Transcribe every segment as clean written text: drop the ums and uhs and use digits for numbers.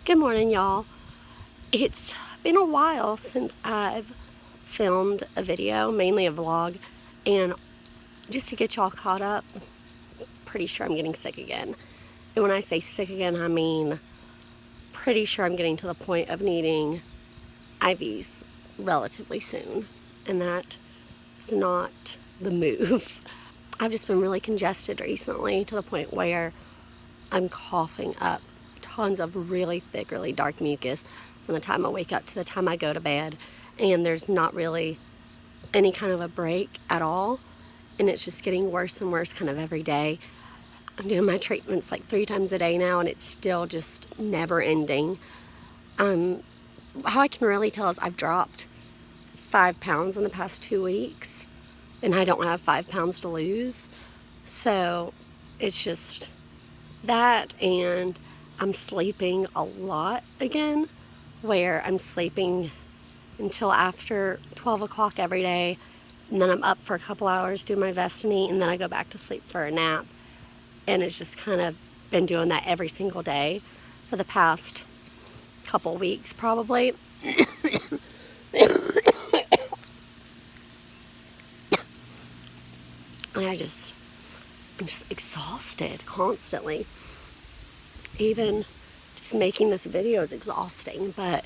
Good morning, y'all. It's been a while since I've filmed a video, mainly a vlog, and just to get y'all caught up, pretty sure I'm getting sick again. And when I say sick again, I mean pretty sure I'm getting to the point of needing IVs relatively soon, and that is not the move. I've just been really congested recently to the point where I'm coughing up tons of really thick, really dark mucus from the time I wake up to the time I go to bed, and there's not really any kind of a break at all, and it's just getting worse and worse kind of every day. I'm doing my treatments like 3 times a day now, and it's still just never ending. How I can really tell is I've dropped 5 pounds in the past 2 weeks, and I don't have 5 pounds to lose. So it's just that, and I'm sleeping a lot again, where I'm sleeping until after 12 o'clock every day, and then I'm up for a couple hours doing my Vestini, and then I go back to sleep for a nap. And it's just kind of been doing that every single day for the past couple weeks probably. And I'm just exhausted constantly. Even just making this video is exhausting, but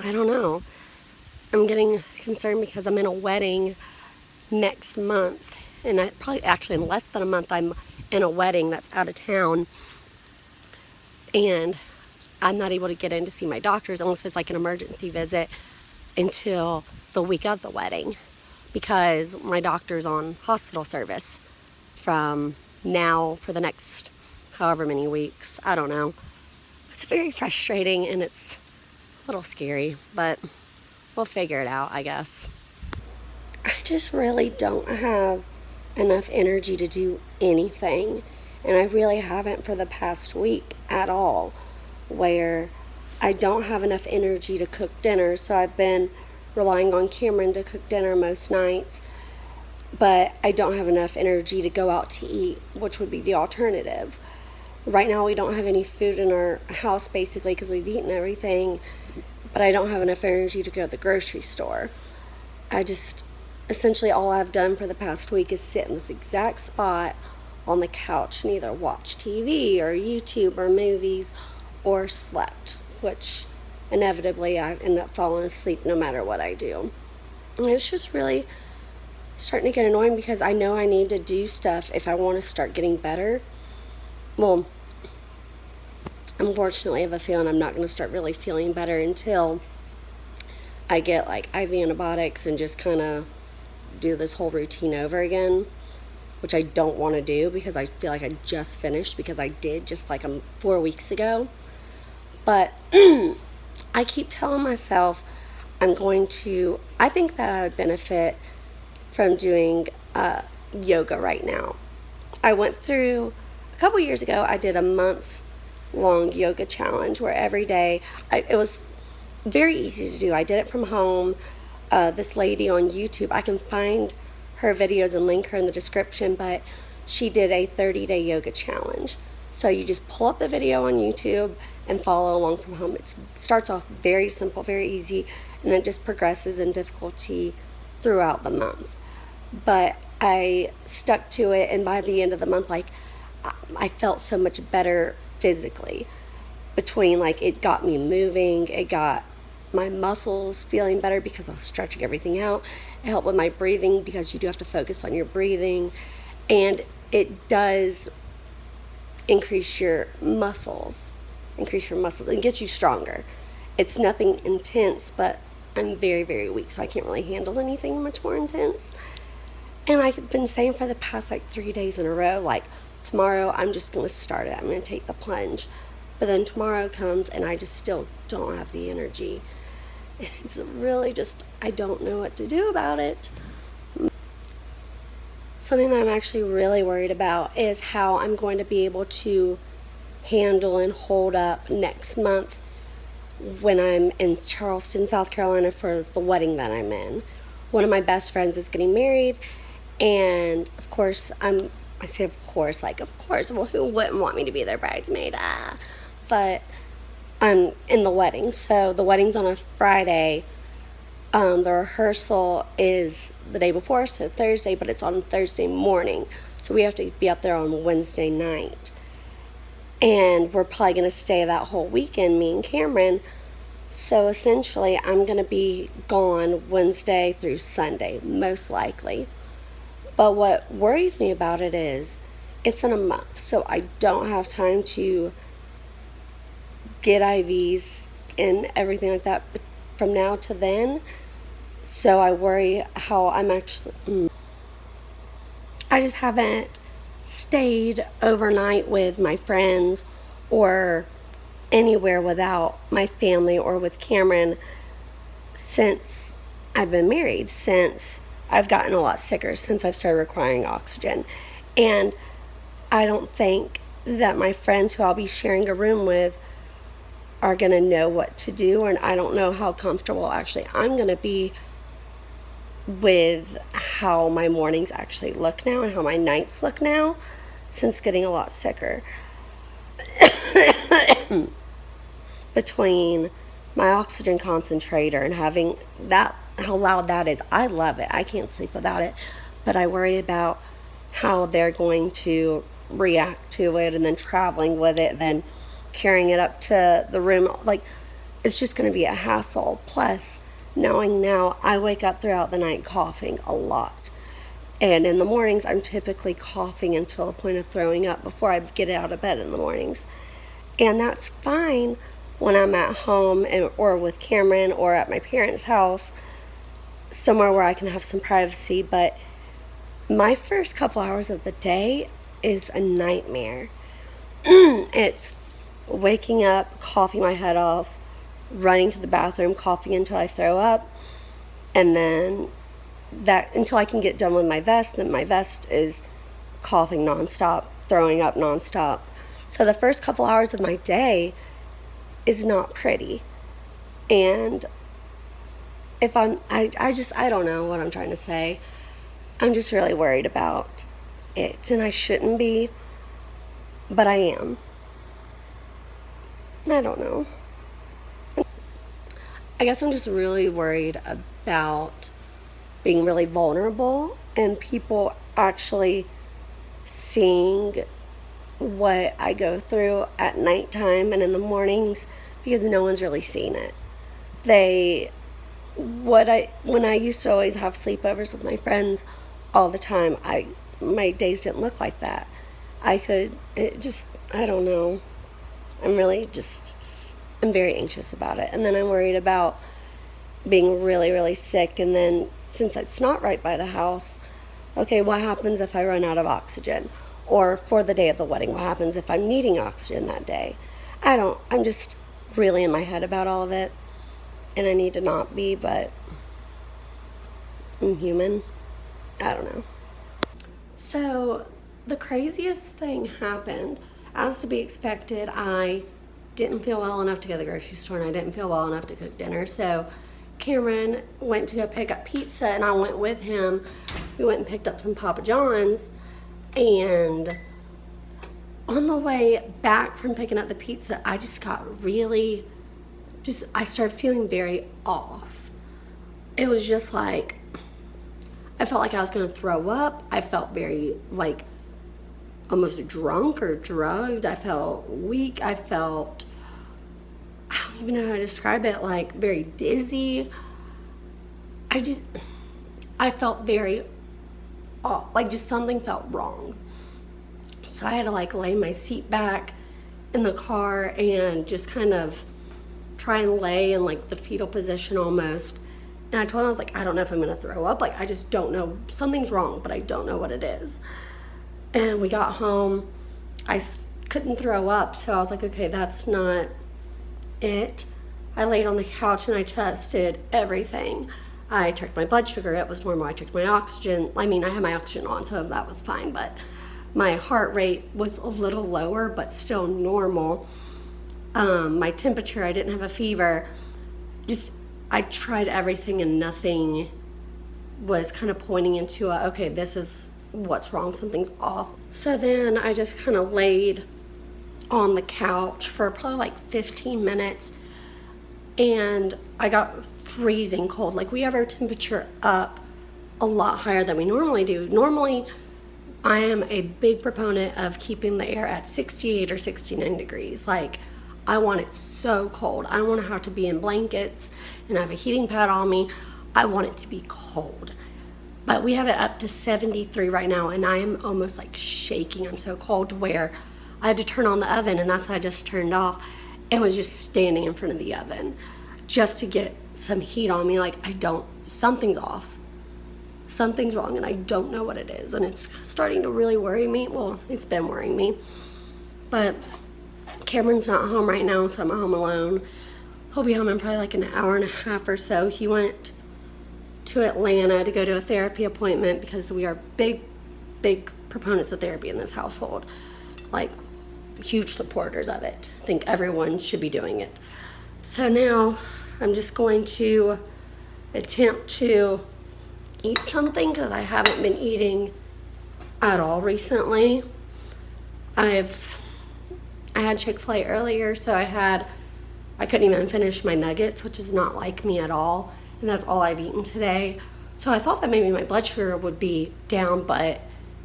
I don't know. I'm getting concerned because I'm in a wedding next month, and actually in less than a month I'm in a wedding that's out of town, and I'm not able to get in to see my doctors unless it's like an emergency visit until the week of the wedding, because my doctor's on hospital service from now for the next however many weeks. I don't know. It's very frustrating and it's a little scary, but we'll figure it out, I guess. I just really don't have enough energy to do anything, and I really haven't for the past week at all, where I don't have enough energy to cook dinner. So I've been relying on Cameron to cook dinner most nights, but I don't have enough energy to go out to eat, which would be the alternative. Right now we don't have any food in our house basically because we've eaten everything, but I don't have enough energy to go to the grocery store. Essentially all I've done for the past week is sit in this exact spot on the couch and either watch TV or YouTube or movies or slept, which inevitably I end up falling asleep no matter what I do. And it's just really starting to get annoying because I know I need to do stuff if I want to start getting better. Well, unfortunately I have a feeling I'm not going to start really feeling better until I get like IV antibiotics and just kind of do this whole routine over again, which I don't want to do because I feel like I just finished, because I did just like 4 weeks ago. But I keep telling myself I think that I would benefit from doing yoga right now. I went through, a couple years ago, I did a month-long yoga challenge where every day, it was very easy to do. I did it from home. This lady on YouTube, I can find her videos and link her in the description, but she did a 30-day yoga challenge. So you just pull up the video on YouTube and follow along from home. It starts off very simple, very easy, and then just progresses in difficulty throughout the month. But I stuck to it, and by the end of the month, like, I felt so much better physically. Between, like, it got me moving, it got my muscles feeling better because I was stretching everything out. It helped with my breathing because you do have to focus on your breathing, and it does increase your muscles and gets you stronger. It's nothing intense, but I'm very, very weak, so I can't really handle anything much more intense. And I've been saying for the past like 3 days in a row, like, tomorrow I'm just going to start it. I'm going to take the plunge. But then tomorrow comes and I just still don't have the energy. And it's really just, I don't know what to do about it. Something that I'm actually really worried about is how I'm going to be able to handle and hold up next month when I'm in Charleston, South Carolina for the wedding that I'm in. One of my best friends is getting married, and of course I'm I say, of course, like, of course. Well, who wouldn't want me to be their bridesmaid? But I'm in the wedding. So the wedding's on a Friday. The rehearsal is the day before, so Thursday, but it's on Thursday morning. So we have to be up there on Wednesday night. And we're probably going to stay that whole weekend, me and Cameron. So essentially, I'm going to be gone Wednesday through Sunday, most likely. But what worries me about it is it's in a month, so I don't have time to get IVs and everything like that from now to then. So I worry how I'm actually... I just haven't stayed overnight with my friends or anywhere without my family or with Cameron since I've been married, since I've gotten a lot sicker, since I've started requiring oxygen. And I don't think that my friends who I'll be sharing a room with are going to know what to do, and I don't know how comfortable actually I'm going to be with how my mornings actually look now and how my nights look now since getting a lot sicker. Between my oxygen concentrator and having that, how loud that is, I love it. I can't sleep without it. But I worry about how they're going to react to it, and then traveling with it, then carrying it up to the room. Like, it's just going to be a hassle. Plus, knowing now I wake up throughout the night coughing a lot. And in the mornings, I'm typically coughing until the point of throwing up before I get out of bed in the mornings. And that's fine when I'm at home or with Cameron or at my parents' house, somewhere where I can have some privacy. But my first couple hours of the day is a nightmare. It's waking up, coughing my head off, running to the bathroom, coughing until I throw up, and then that until I can get done with my vest. Then my vest is coughing nonstop, throwing up nonstop. So the first couple hours of my day is not pretty. And if I don't know what I'm trying to say. I'm just really worried about it, and I shouldn't be, but I am. I don't know. I guess I'm just really worried about being really vulnerable and people actually seeing what I go through at nighttime and in the mornings, because no one's really seen it. When I used to always have sleepovers with my friends all the time, my days didn't look like that. I don't know. I'm very anxious about it. And then I'm worried about being really, really sick. And then since it's not right by the house, okay, what happens if I run out of oxygen? Or for the day of the wedding, what happens if I'm needing oxygen that day? I'm just really in my head about all of it. And I need to not be, but I'm human. I don't know. So the craziest thing happened. As to be expected, I didn't feel well enough to go to the grocery store, and I didn't feel well enough to cook dinner. So Cameron went to go pick up pizza, and I went with him. We went and picked up some Papa John's, and on the way back from picking up the pizza, I just got I started feeling very off. It was just like, I felt like I was going to throw up. I felt very, like, almost drunk or drugged. I felt weak. I don't even know how to describe it, like very dizzy. I felt very off, like just something felt wrong. So I had to like lay my seat back in the car and just kind of try and lay in like the fetal position almost. And I told him, I was like, I don't know if I'm going to throw up. Like, I just don't know. Something's wrong, but I don't know what it is. And we got home. I couldn't throw up, so I was like, okay, that's not it. I laid on the couch and I tested everything. I checked my blood sugar. It was normal. I checked my oxygen. I had my oxygen on, so that was fine. But my heart rate was a little lower, but still normal. My temperature, I didn't have a fever. I tried everything and nothing was kind of pointing into okay, this is what's wrong, something's off. So then I just kind of laid on the couch for probably like 15 minutes, and I got freezing cold. Like, we have our temperature up a lot higher than we normally do. Normally, I am a big proponent of keeping the air at 68 or 69 degrees. Like, I want it so cold. I don't want to have to be in blankets and have a heating pad on me. I want it to be cold. But we have it up to 73 right now, and I am almost like shaking. I'm so cold to where I had to turn on the oven, and that's why I just turned off and was just standing in front of the oven just to get some heat on me. Like, something's off. Something's wrong, and I don't know what it is, and it's starting to really worry me. Well, it's been worrying me, but Cameron's not home right now, so I'm home alone. He'll be home in probably like an hour and a half or so. He went to Atlanta to go to a therapy appointment because we are big proponents of therapy in this household. Like, huge supporters of it. I think everyone should be doing it. So now I'm just going to attempt to eat something because I haven't been eating at all recently. I had Chick-fil-A earlier, so I couldn't even finish my nuggets, which is not like me at all, and that's all I've eaten today. So I thought that maybe my blood sugar would be down, but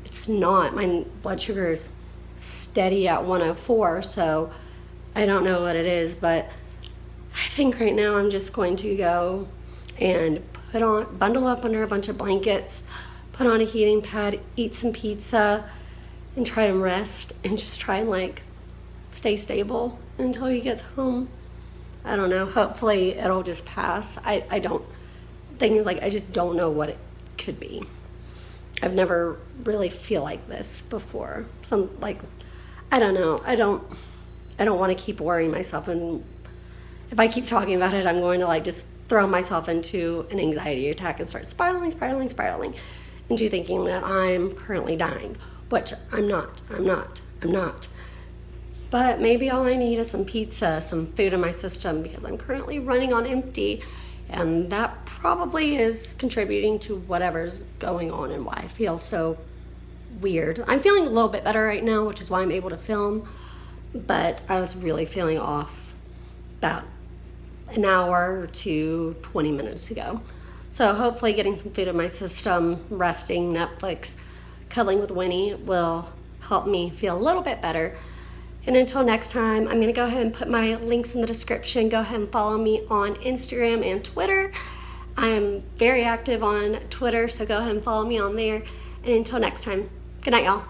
it's not. My blood sugar is steady at 104, so I don't know what it is, but I think right now I'm just going to go and bundle up under a bunch of blankets, put on a heating pad, eat some pizza, and try and rest, and just try and like stay stable until he gets home. I don't know. Hopefully it'll just pass. I just don't know what it could be. I've never really feel like this before. I don't know. I don't want to keep worrying myself, and if I keep talking about it, I'm going to like just throw myself into an anxiety attack and start spiraling into thinking that I'm currently dying, which I'm not. But maybe all I need is some pizza, some food in my system, because I'm currently running on empty, and that probably is contributing to whatever's going on and why I feel so weird. I'm feeling a little bit better right now, which is why I'm able to film, but I was really feeling off about an hour to 20 minutes ago. So hopefully getting some food in my system, resting, Netflix, cuddling with Winnie will help me feel a little bit better. And until next time, I'm going to go ahead and put my links in the description. Go ahead and follow me on Instagram and Twitter. I am very active on Twitter, so go ahead and follow me on there. And until next time, good night, y'all.